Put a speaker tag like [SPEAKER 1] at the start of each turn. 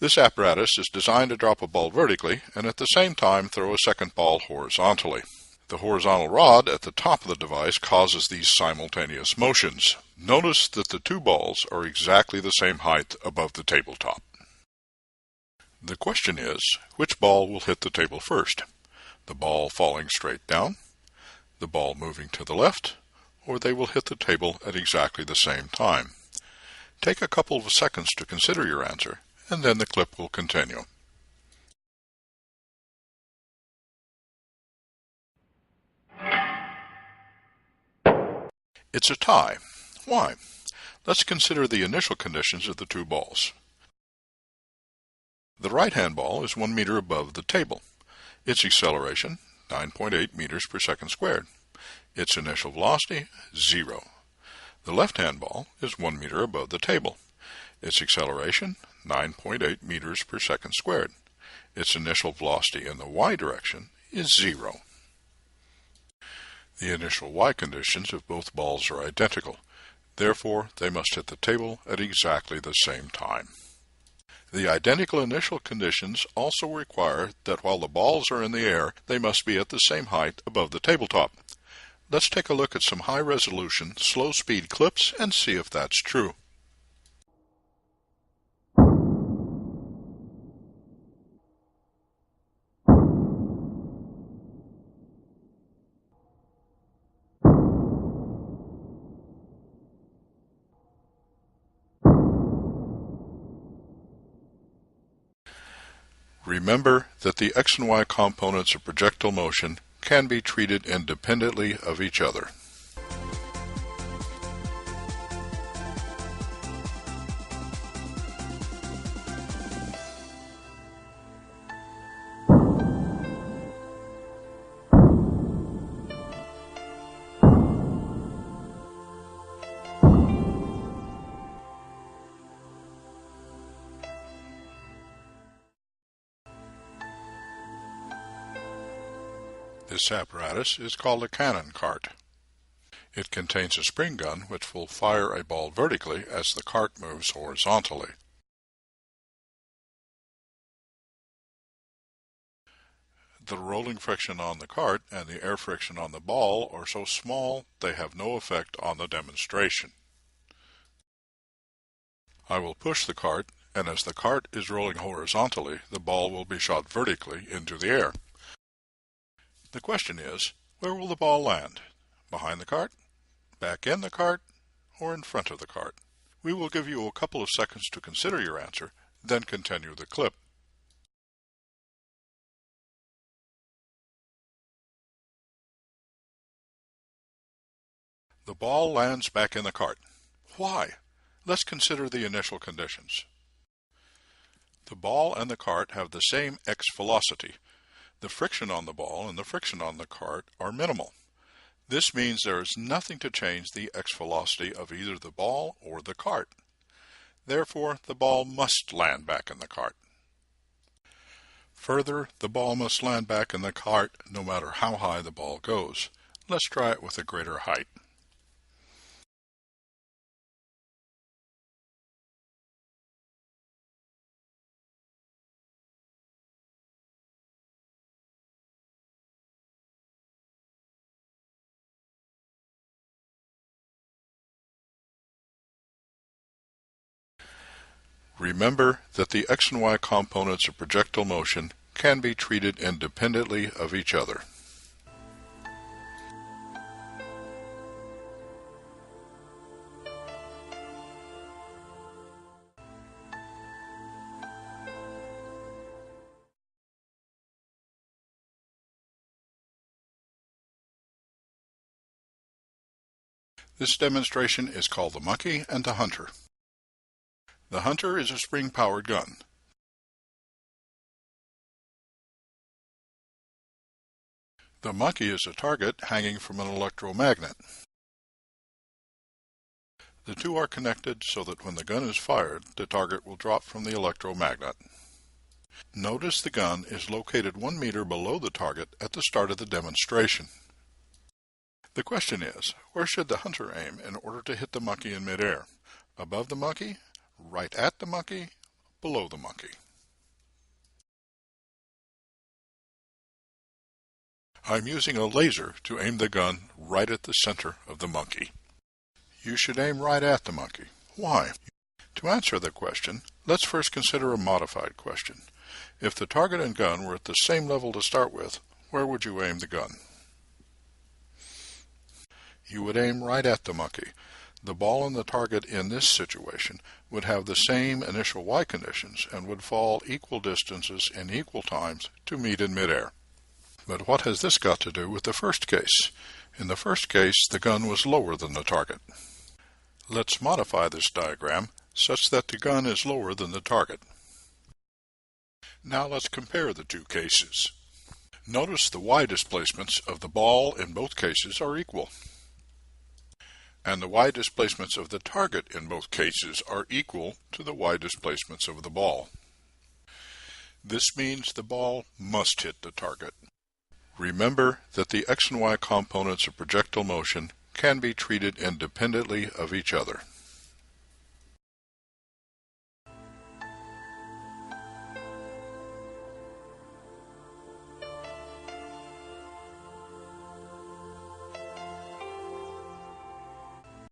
[SPEAKER 1] This apparatus is designed to drop a ball vertically and at the same time throw a second ball horizontally. The horizontal rod at the top of the device causes these simultaneous motions. Notice that the two balls are exactly the same height above the tabletop. The question is, which ball will hit the table first? The ball falling straight down, the ball moving to the left, or they will hit the table at exactly the same time. Take a couple of seconds to consider your answer, and then the clip will continue. It's a tie. Why? Let's consider the initial conditions of the two balls. The right-hand ball is 1 meter above the table. Its acceleration, 9.8 meters per second squared. Its initial velocity, 0. The left-hand ball is 1 meter above the table. Its acceleration, 9.8 meters per second squared. Its initial velocity in the y direction is 0. The initial y conditions of both balls are identical. Therefore, they must hit the table at exactly the same time. The identical initial conditions also require that while the balls are in the air, they must be at the same height above the tabletop. Let's take a look at some high-resolution, slow-speed clips and see if that's true. Remember that the x and y components of projectile motion can be treated independently of each other. This apparatus is called a cannon cart. It contains a spring gun which will fire a ball vertically as the cart moves horizontally. The rolling friction on the cart and the air friction on the ball are so small they have no effect on the demonstration. I will push the cart, and as the cart is rolling horizontally, the ball will be shot vertically into the air. The question is, where will the ball land? Behind the cart, back in the cart, or in front of the cart? We will give you a couple of seconds to consider your answer, then continue the clip. The ball lands back in the cart. Why? Let's consider the initial conditions. The ball and the cart have the same x velocity. The friction on the ball and the friction on the cart are minimal. This means there is nothing to change the x velocity of either the ball or the cart. Therefore, the ball must land back in the cart. Further, the ball must land back in the cart no matter how high the ball goes. Let's try it with a greater height. Remember that the x and y components of projectile motion can be treated independently of each other. This demonstration is called the monkey and the hunter. The hunter is a spring-powered gun. The monkey is a target hanging from an electromagnet. The two are connected so that when the gun is fired, the target will drop from the electromagnet. Notice the gun is located 1 meter below the target at the start of the demonstration. The question is, where should the hunter aim in order to hit the monkey in midair? Above the monkey? Right at the monkey? Below the monkey? I'm using a laser to aim the gun right at the center of the monkey. You should aim right at the monkey. Why? To answer the question, let's first consider a modified question. If the target and gun were at the same level to start with, where would you aim the gun? You would aim right at the monkey. The ball and the target in this situation would have the same initial Y conditions and would fall equal distances in equal times to meet in midair. But what has this got to do with the first case? In the first case, the gun was lower than the target. Let's modify this diagram such that the gun is lower than the target. Now let's compare the two cases. Notice the Y displacements of the ball in both cases are equal, and the Y displacements of the target in both cases are equal to the Y displacements of the ball. This means the ball must hit the target. Remember that the X and Y components of projectile motion can be treated independently of each other.